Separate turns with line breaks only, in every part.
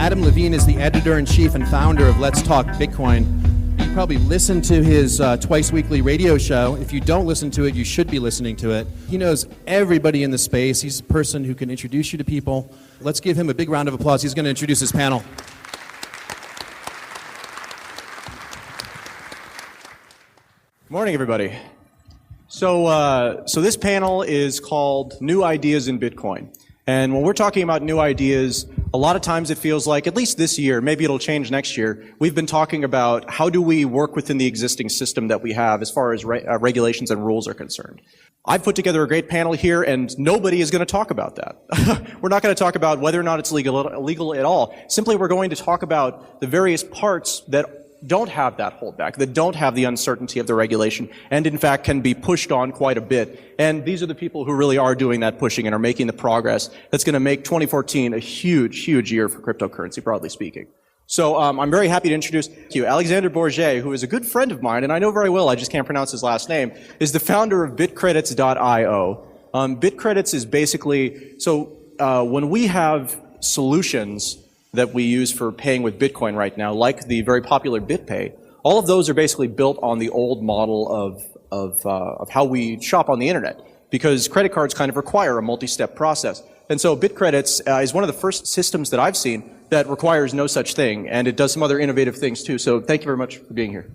Adam Levine is the editor-in-chief and founder of Let's Talk Bitcoin. You probably listen to his twice-weekly radio show. If you don't listen to it, you should be listening to it. He knows everybody in the space. He's a person who can introduce you to people. Let's give him a big round of applause. He's going to introduce his panel.
Morning, everybody. So this panel is called New Ideas in Bitcoin. And when we're talking about new ideas, a lot of times it feels like, at least this year, maybe it'll change next year, we've been talking about how do we work within the existing system that we have as far as regulations and rules are concerned. I've put together a great panel here, and nobody is going to talk about that. We're not going to talk about whether or not it's legal at all. Simply, we're going to talk about the various parts that don't have that holdback, that don't have the uncertainty of the regulation, and in fact can be pushed on quite a bit. And these are the people who really are doing that pushing and are making the progress that's going to make 2014 a huge, huge year for cryptocurrency, broadly speaking. So I'm very happy to introduce you. Alexander Bourget, who is a good friend of mine, and I know very well, I just can't pronounce his last name, is the founder of bitcredits.io. Bitcredits is basically, when we have solutions that we use for paying with Bitcoin right now, like the very popular BitPay, all of those are basically built on the old model of how we shop on the internet, because credit cards kind of require a multi-step process. And so BitCredits is one of the first systems that I've seen that requires no such thing, and it does some other innovative things too. So thank you very much for being here.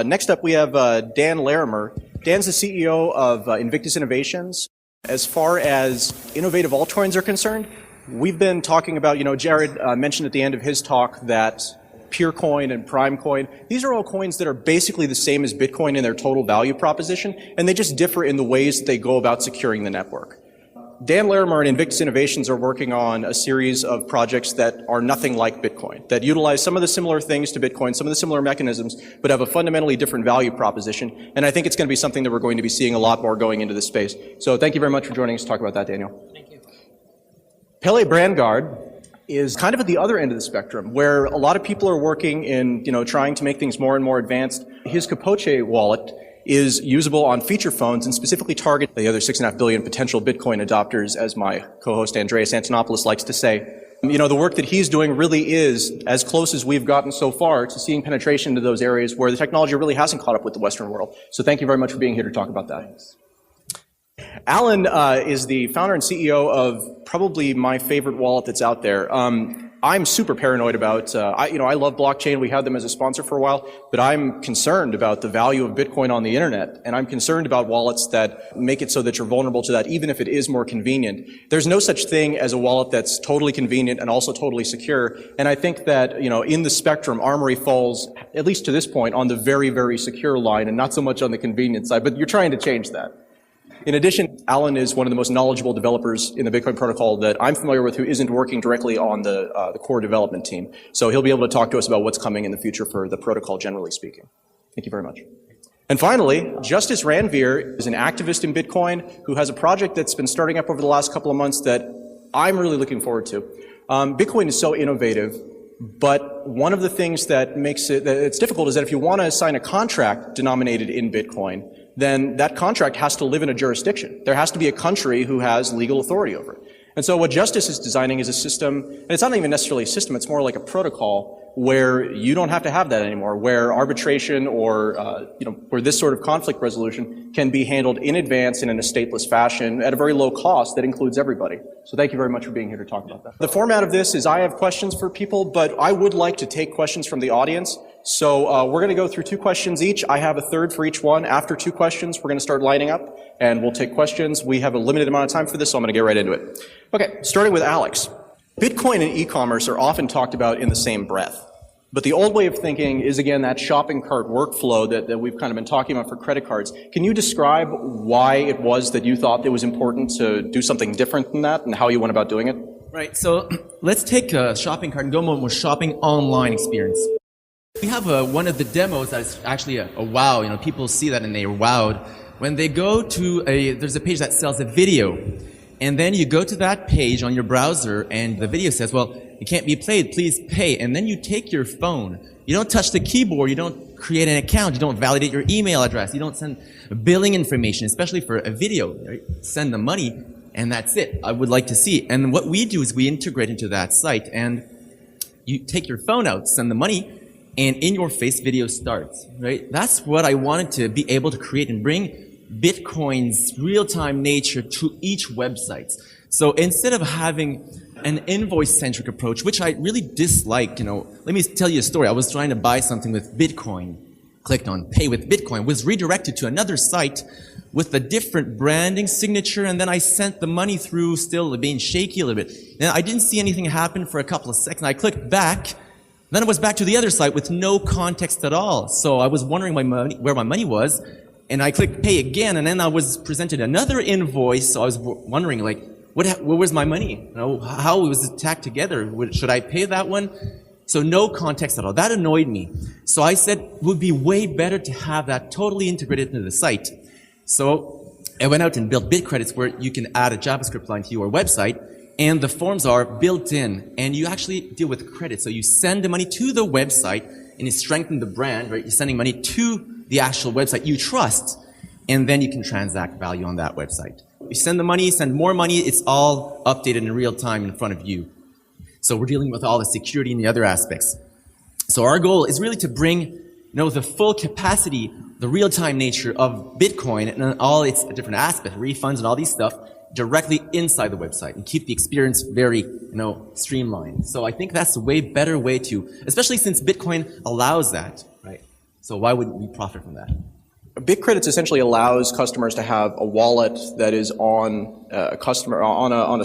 Next up we have Dan Larimer. Dan's the CEO of Invictus Innovations. As far as innovative altcoins are concerned, we've been talking about, Jared mentioned at the end of his talk that Peercoin and Primecoin, these are all coins that are basically the same as Bitcoin in their total value proposition, and they just differ in the ways that they go about securing the network. Dan Larimer and Invictus Innovations are working on a series of projects that are nothing like Bitcoin, that utilize some of the similar things to Bitcoin, some of the similar mechanisms, but have a fundamentally different value proposition. And I think it's going to be something that we're going to be seeing a lot more going into this space. So thank you very much for joining us to talk about that, Daniel.
Thank you.
Pele Brandgaard is kind of at the other end of the spectrum, where a lot of people are working in, trying to make things more and more advanced. His Capoche wallet is usable on feature phones and specifically target the other 6.5 billion potential Bitcoin adopters, as my co-host Andreas Antonopoulos likes to say. The work that he's doing really is as close as we've gotten so far to seeing penetration into those areas where the technology really hasn't caught up with the Western world. So thank you very much for being here to talk about that. Alan is the founder and CEO of probably my favorite wallet that's out there. I'm super paranoid about, I love blockchain. We had them as a sponsor for a while, but I'm concerned about the value of Bitcoin on the internet, and I'm concerned about wallets that make it so that you're vulnerable to that, even if it is more convenient. There's no such thing as a wallet that's totally convenient and also totally secure, and I think that, in the spectrum, Armory falls, at least to this point, on the very, very secure line and not so much on the convenient side, but you're trying to change that. In addition, Alan is one of the most knowledgeable developers in the Bitcoin protocol that I'm familiar with who isn't working directly on the core development team. So he'll be able to talk to us about what's coming in the future for the protocol, generally speaking. Thank you very much. And finally, Justice Ranveer is an activist in Bitcoin who has a project that's been starting up over the last couple of months that I'm really looking forward to. Bitcoin is so innovative, but one of the things that makes it's difficult is that if you want to sign a contract denominated in Bitcoin, then that contract has to live in a jurisdiction. There has to be a country who has legal authority over it. And so what Justice is designing is a system, and it's not even necessarily a system, it's more like a protocol where you don't have to have that anymore, where arbitration or, where this sort of conflict resolution can be handled in advance and in a stateless fashion at a very low cost that includes everybody. So thank you very much for being here to talk about that. The format of this is I have questions for people, but I would like to take questions from the audience. So we're going to go through 2 questions each. I have a third for each one. After 2 questions, we're going to start lining up, and we'll take questions. We have a limited amount of time for this, so I'm going to get right into it. Okay, starting with Alex. Bitcoin and e-commerce are often talked about in the same breath. But the old way of thinking is, again, that shopping cart workflow that we've kind of been talking about for credit cards. Can you describe why it was that you thought it was important to do something different than that and how you went about doing it?
Right, so let's take a shopping cart and go more shopping online experience. We have one of the demos that's actually a wow. People see that and they're wowed. When they go to there's a page that sells a video. And then you go to that page on your browser and the video says, well, it can't be played, please pay. And then you take your phone. You don't touch the keyboard, you don't create an account, you don't validate your email address, you don't send billing information, especially for a video. Send the money and that's it. I would like to see. And what we do is we integrate into that site, and You take your phone out, send the money, and in-your-face video starts, right? That's what I wanted to be able to create and bring Bitcoin's real-time nature to each website. So instead of having an invoice-centric approach, which I really disliked, let me tell you a story. I was trying to buy something with Bitcoin, clicked on Pay with Bitcoin, was redirected to another site with a different branding signature, and then I sent the money through, still being shaky a little bit. Now, I didn't see anything happen for a couple of seconds. I clicked back, then it was back to the other site with no context at all. So I was wondering where my money was, and I clicked Pay again, and then I was presented another invoice, so I was wondering, where was my money? How was it tacked together? Should I pay that one? So no context at all. That annoyed me. So I said it would be way better to have that totally integrated into the site. So I went out and built BitCredits where you can add a JavaScript line to your website, and the forms are built in, and you actually deal with credit. So you send the money to the website, and you strengthen the brand, right? You're sending money to the actual website you trust, and then you can transact value on that website. You send the money, send more money, it's all updated in real time in front of you. So we're dealing with all the security and the other aspects. So our goal is really to bring the full capacity, the real-time nature of Bitcoin and all its different aspects, refunds and all these stuff, directly inside the website and keep the experience very, streamlined. So I think that's a way better way to, especially since Bitcoin allows that, right? So why wouldn't we profit from that?
BitCredits essentially allows customers to have a wallet that is on a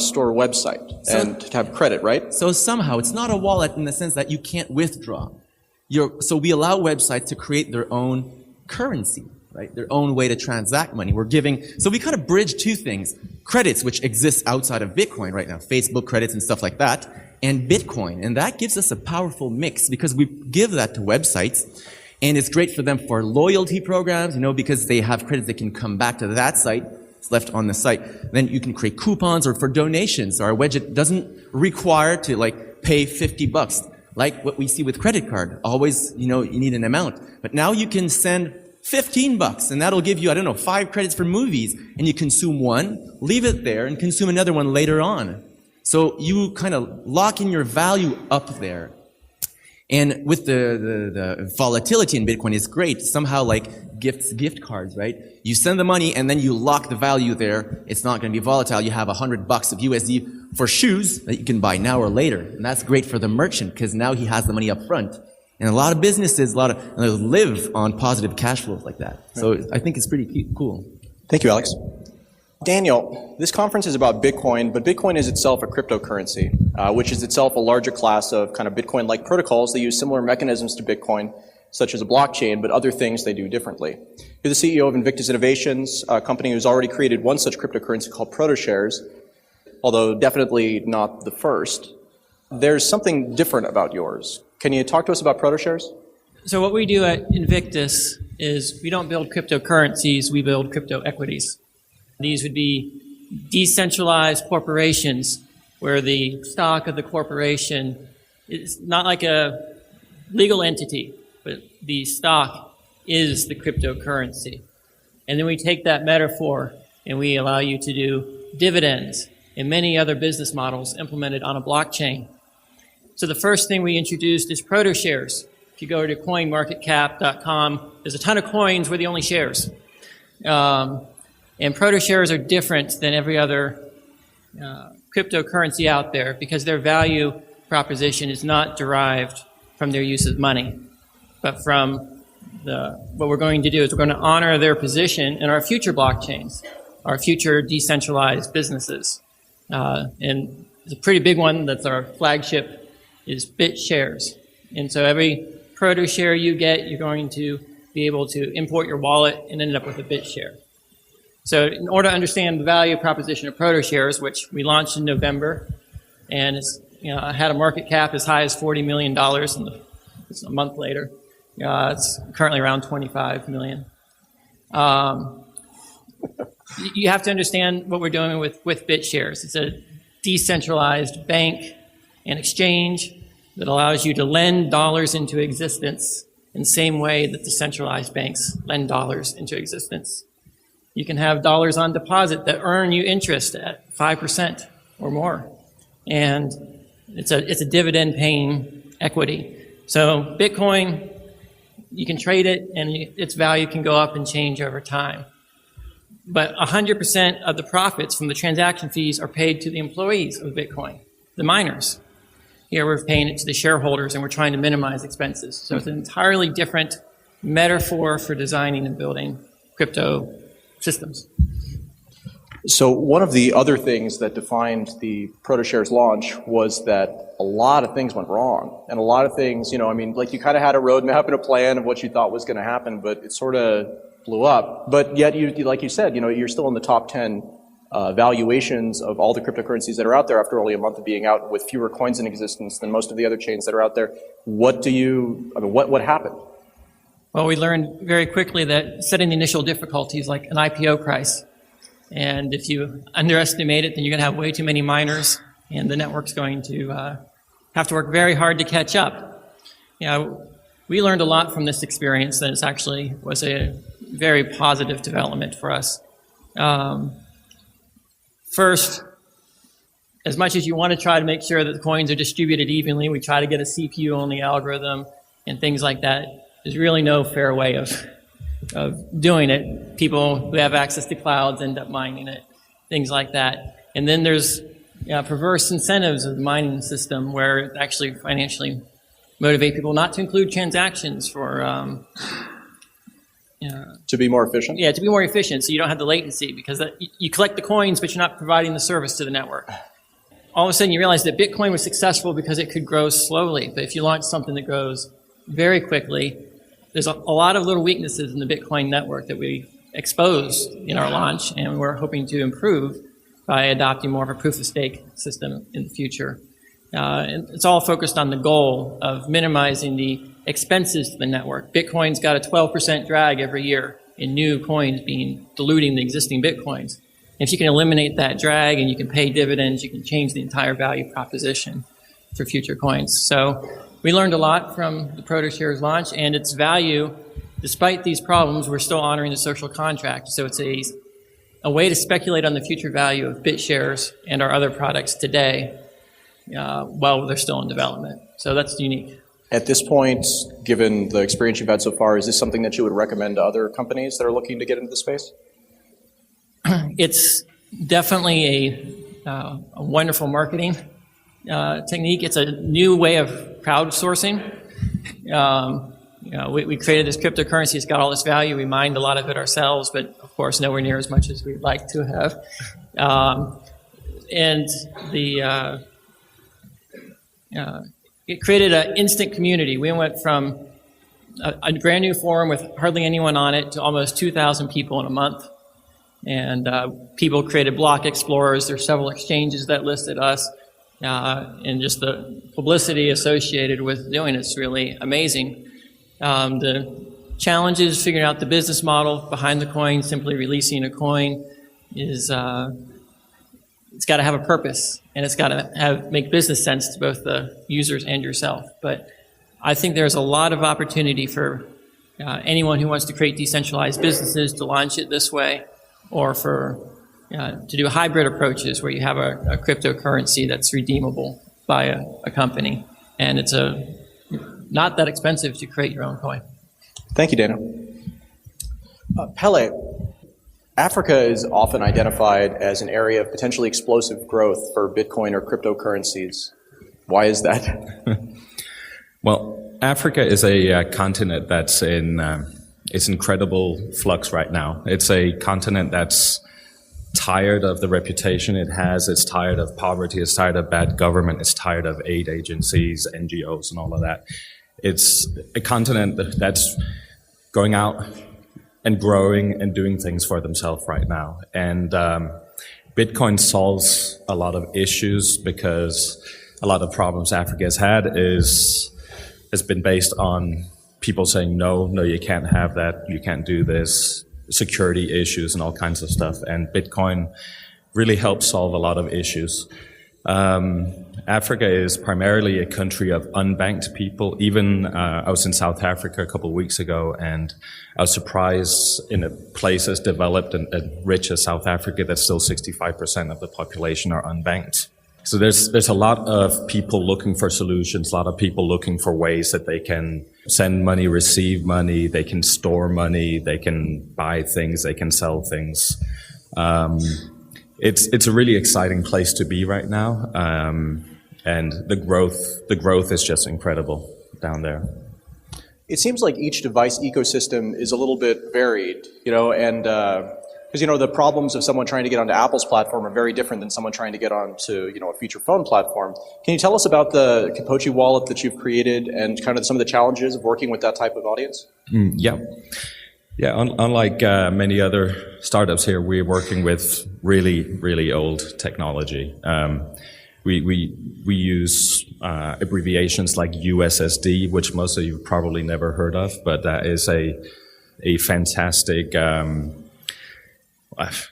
store website and to have credit, right?
So somehow it's not a wallet in the sense that you can't withdraw. So we allow websites to create their own currency, right? Their own way to transact money. So we kind of bridge two things. Credits, which exists outside of Bitcoin right now, Facebook credits and stuff like that, and Bitcoin. And that gives us a powerful mix because we give that to websites. And it's great for them for loyalty programs, because they have credits that can come back to that site. It's left on the site. Then you can create coupons or for donations. Our widget doesn't require to pay $50. Like what we see with credit card. Always, you need an amount. But now you can send $15 and that'll give you, 5 credits for movies. And you consume one, leave it there, and consume another one later on. So you kind of lock in your value up there. And with the volatility in Bitcoin is great. Somehow gift cards, right? You send the money and then you lock the value there. It's not going to be volatile. You have $100 of USD for shoes that you can buy now or later. And that's great for the merchant because now he has the money up front. And a lot of businesses, live on positive cash flows like that. So I think it's pretty cool.
Thank you, Alex. Daniel, this conference is about Bitcoin, but Bitcoin is itself a cryptocurrency, which is itself a larger class of kind of Bitcoin-like protocols that use similar mechanisms to Bitcoin, such as a blockchain, but other things they do differently. You're the CEO of Invictus Innovations, a company who's already created one such cryptocurrency called ProtoShares, although definitely not the first. There's something different about yours. Can you talk to us about ProtoShares?
So what we do at Invictus is we don't build cryptocurrencies, we build crypto equities. These would be decentralized corporations where the stock of the corporation is not like a legal entity, but the stock is the cryptocurrency. And then we take that metaphor and we allow you to do dividends and many other business models implemented on a blockchain. So the first thing we introduced is ProtoShares. If you go to coinmarketcap.com, there's a ton of coins, we're the only shares. And ProtoShares are different than every other cryptocurrency out there because their value proposition is not derived from their use of money, but from what we're going to do is we're going to honor their position in our future blockchains, our future decentralized businesses. And it's a pretty big one that's our flagship is BitShares. And so every ProtoShare you get, you're going to be able to import your wallet and end up with a BitShare. So in order to understand the value proposition of ProtoShares, which we launched in November, and it's had a market cap as high as $40 million it's a month later. It's currently around 25 million. You have to understand what we're doing with BitShares. It's a decentralized bank and exchange that allows you to lend dollars into existence in the same way that the centralized banks lend dollars into existence. You can have dollars on deposit that earn you interest at 5% or more. And it's a dividend paying equity. So Bitcoin, you can trade it and its value can go up and change over time. But 100% of the profits from the transaction fees are paid to the employees of Bitcoin, the miners. Here we're paying it to the shareholders and we're trying to minimize expenses. So it's an entirely different metaphor for designing and building crypto systems.
So one of the other things that defined the ProtoShares launch was that a lot of things went wrong. And a lot of things, like you kind of had a roadmap and a plan of what you thought was going to happen, but it sort of blew up. But yet, like you said, you're still in the top 10 valuations of all the cryptocurrencies that are out there after only a month of being out, with fewer coins in existence than most of the other chains that are out there. What happened?
Well, we learned very quickly that setting the initial difficulty is like an IPO price. And if you underestimate it, then you're going to have way too many miners, and the network's going to have to work very hard to catch up. We learned a lot from this experience, that it actually was a very positive development for us. First, as much as you want to try to make sure that the coins are distributed evenly, we try to get a CPU-only algorithm and things like that. There's really no fair way of doing it. People who have access to clouds end up mining it, things like that. And then there's perverse incentives of the mining system where it actually financially motivate people not to include transactions for
to be more efficient?
Yeah, to be more efficient, so you don't have the latency, because you collect the coins, but you're not providing the service to the network. All of a sudden, you realize that Bitcoin was successful because it could grow slowly. But if you launch something that grows very quickly, there's a lot of little weaknesses in the Bitcoin network that we exposed in our launch, and we're hoping to improve by adopting more of a proof-of-stake system in the future. And it's all focused on the goal of minimizing the expenses to the network. Bitcoin's got a 12% drag every year in new coins diluting the existing Bitcoins. If you can eliminate that drag and you can pay dividends, you can change the entire value proposition for future coins. So we learned a lot from the ProtoShares launch, and its value, despite these problems, we're still honoring the social contract. So it's a way to speculate on the future value of BitShares and our other products today while they're still in development. So that's unique.
At this point, given the experience you've had so far, is this something that you would recommend to other companies that are looking to get into the space?
It's definitely a wonderful marketing technique. It's a new way of crowdsourcing. We created this cryptocurrency. It's got all this value. We mined a lot of it ourselves, but of course nowhere near as much as we'd like to have. It created an instant community. We went from a brand new forum with hardly anyone on it to almost 2,000 people in a month. And people created block explorers. There's several exchanges that listed us. And just the publicity associated with doing it's really amazing. The challenges, figuring out the business model behind the coin, simply releasing a coin, is it's got to have a purpose, and it's got to make business sense to both the users and yourself. But I think there's a lot of opportunity for anyone who wants to create decentralized businesses to launch it this way, or for to do hybrid approaches where you have a cryptocurrency that's redeemable by a company, and it's not that expensive to create your own coin.
Thank you, Dana. Pele, Africa is often identified as an area of potentially explosive growth for Bitcoin or cryptocurrencies. Why is that?
Well, Africa is a continent that's in it's incredible flux right now. It's a continent that's tired of the reputation it has. It's tired of poverty. It's tired of bad government. It's tired of aid agencies, NGOs, and all of that. It's a continent that's going out and growing and doing things for themselves right now. And Bitcoin solves a lot of issues, because a lot of problems Africa has had has been based on people saying, no, you can't have that, you can't do this, security issues and all kinds of stuff. And Bitcoin really helps solve a lot of issues. Africa is primarily a country of unbanked people. Even I was in South Africa a couple of weeks ago, and I was surprised in a place as developed and rich as South Africa that still 65% of the population are unbanked. So there's a lot of people looking for solutions, a lot of people looking for ways that they can send money, receive money, they can store money, they can buy things, they can sell things. It's a really exciting place to be right now, and the growth is just incredible down there.
It seems like each device ecosystem is a little bit varied, and because, the problems of someone trying to get onto Apple's platform are very different than someone trying to get onto, a feature phone platform. Can you tell us about the Capoche wallet that you've created and kind of some of the challenges of working with that type of audience?
Yeah. Unlike many other startups here, we're working with really, really old technology. We use abbreviations like USSD, which most of you probably never heard of, but that is a fantastic.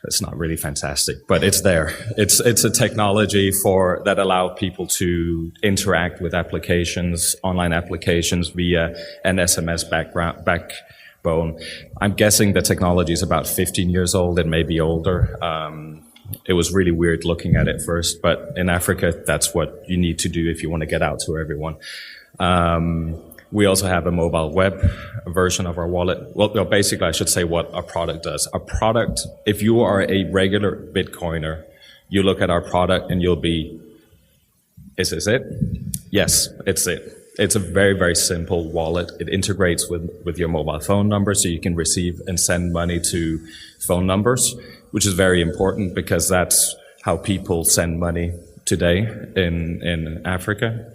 It's not really fantastic, but it's there. It's a technology that allow people to interact with applications, online applications via an SMS backbone. I'm guessing the technology is about 15 years old and maybe older. It was really weird looking at it first, but in Africa, that's what you need to do if you want to get out to everyone. We also have a mobile web version of our wallet. Well, basically, I should say what our product does. Our product, if you are a regular Bitcoiner, you look at our product and you'll be, is this it? Yes, it's it. It's a very, very simple wallet. It integrates with your mobile phone number, so you can receive and send money to phone numbers, which is very important because that's how people send money today in Africa.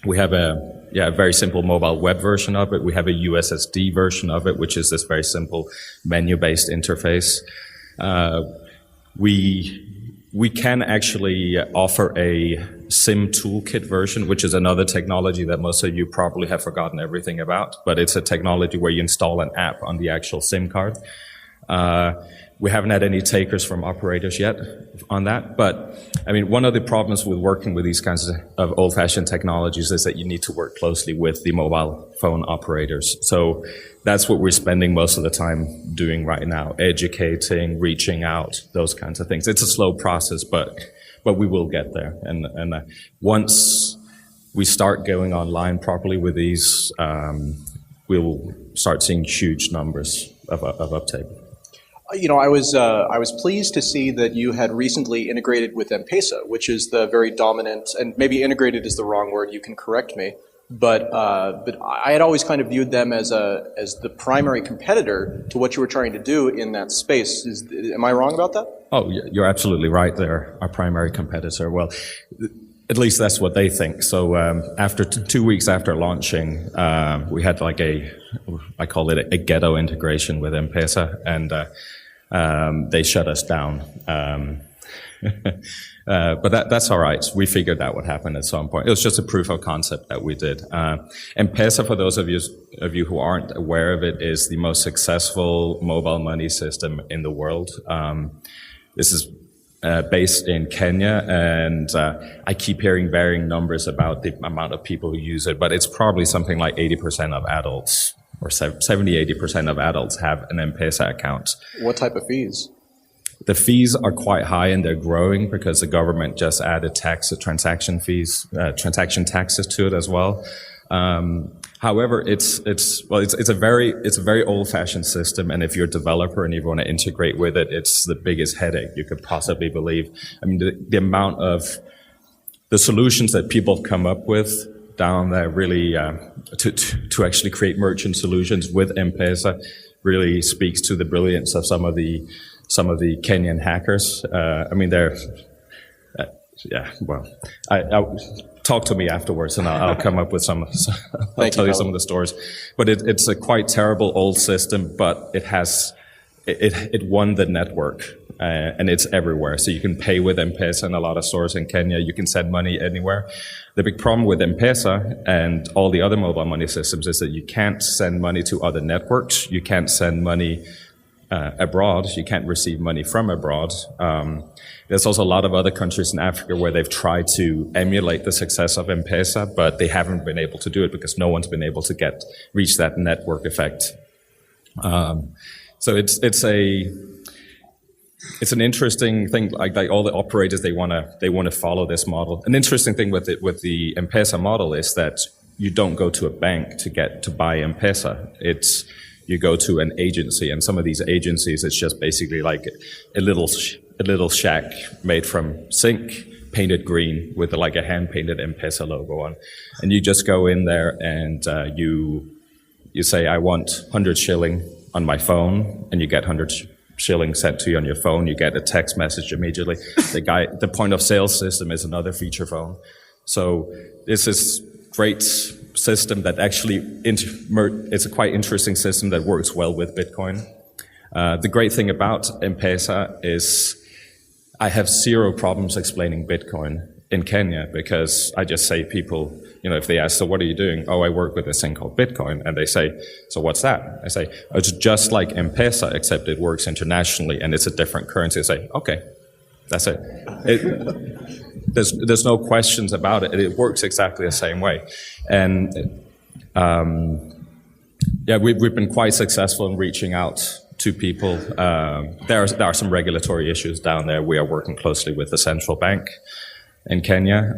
We have a very simple mobile web version of it. We have a USSD version of it, which is this very simple menu-based interface. We can actually offer a SIM toolkit version, which is another technology that most of you probably have forgotten everything about, but it's a technology where you install an app on the actual SIM card. We haven't had any takers from operators yet on that, but I mean, one of the problems with working with these kinds of old-fashioned technologies is that you need to work closely with the mobile phone operators. So that's what we're spending most of the time doing right now, educating, reaching out, those kinds of things. It's a slow process, but we will get there. And once we start going online properly with these, we'll start seeing huge numbers of uptake.
I was pleased to see that you had recently integrated with MPESA, which is the very dominant, and maybe integrated is the wrong word, you can correct me, but I had always kind of viewed them as the primary competitor to what you were trying to do in that space. Am I wrong about that?
Oh, you're absolutely right. They're our primary competitor. Well, at least that's what they think. So after 2 weeks after launching, we had like I call it a ghetto integration with M-Pesa, and they shut us down. But that's all right. We figured that would happen at some point. It was just a proof of concept that we did. M-Pesa, for those of you who aren't aware of it, is the most successful mobile money system in the world. This is based in Kenya, and I keep hearing varying numbers about the amount of people who use it, but it's probably something like 80% of adults, or 70-80% of adults have an M-Pesa account.
What type of fees?
The fees are quite high, and they're growing because the government just added transaction fees, transaction taxes to it as well. However, it's a very old-fashioned system, and if you're a developer and you want to integrate with it, it's the biggest headache you could possibly believe. I mean, the amount of the solutions that people have come up with down there really to actually create merchant solutions with M-Pesa really speaks to the brilliance of some of the Kenyan hackers. I mean, they're talk to me afterwards, and I'll come up with some. I'll tell you some of the stories. But it's a quite terrible old system, but it won the network, and it's everywhere. So you can pay with M-Pesa in a lot of stores in Kenya. You can send money anywhere. The big problem with M-Pesa and all the other mobile money systems is that you can't send money to other networks. You can't send money abroad. You can't receive money from abroad. There's also a lot of other countries in Africa where they've tried to emulate the success of M-Pesa, but they haven't been able to do it because no one's been able to reach that network effect. So it's an interesting thing. Like all the operators, they want to follow this model. An interesting thing with the M-PESA model is that you don't go to a bank to buy M-PESA. You go to an agency, and some of these agencies, it's just basically like a little shack made from zinc, painted green with like a hand-painted M-PESA logo on. And you just go in there and you say, I want 100 shilling on my phone, and you get 100 shilling sent to you on your phone. You get a text message immediately. The point of sale system is another feature phone. So this is great system that actually, it's a quite interesting system that works well with Bitcoin. The great thing about M-PESA is I have zero problems explaining Bitcoin in Kenya, because I just say people, if they ask, so what are you doing? Oh, I work with this thing called Bitcoin. And they say, so what's that? I say, oh, it's just like M-PESA, except it works internationally and it's a different currency. I say, okay, that's it. There's no questions about it. It works exactly the same way. And we've been quite successful in reaching out to people. There are some regulatory issues down there. We are working closely with the central bank in Kenya,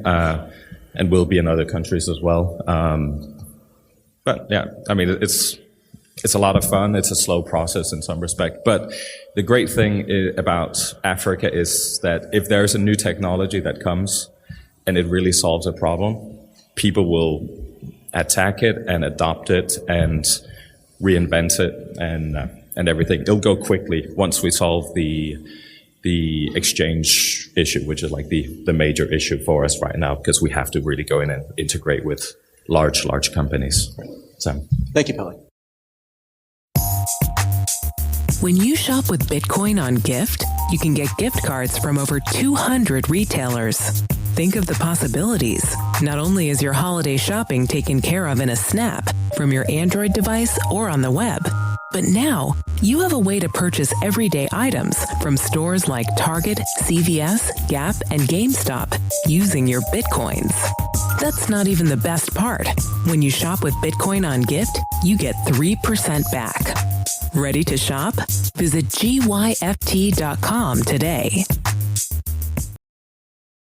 and will be in other countries as well. But yeah, I mean, it's a lot of fun. It's a slow process in some respect. But the great thing about Africa is that if there's a new technology that comes and it really solves a problem, people will attack it and adopt it and reinvent it and everything. It'll go quickly once we solve the exchange issue, which is like the major issue for us right now, because we have to really go in and integrate with large companies. So,
thank you, Pele.
When you shop with Bitcoin on Gift, you can get gift cards from over 200 retailers. Think of the possibilities. Not only is your holiday shopping taken care of in a snap from your Android device or on the web, but now you have a way to purchase everyday items from stores like Target, CVS, Gap, and GameStop using your Bitcoins. That's not even the best part. When you shop with Bitcoin on Gift, you get 3% back. Ready to shop? Visit gyft.com today.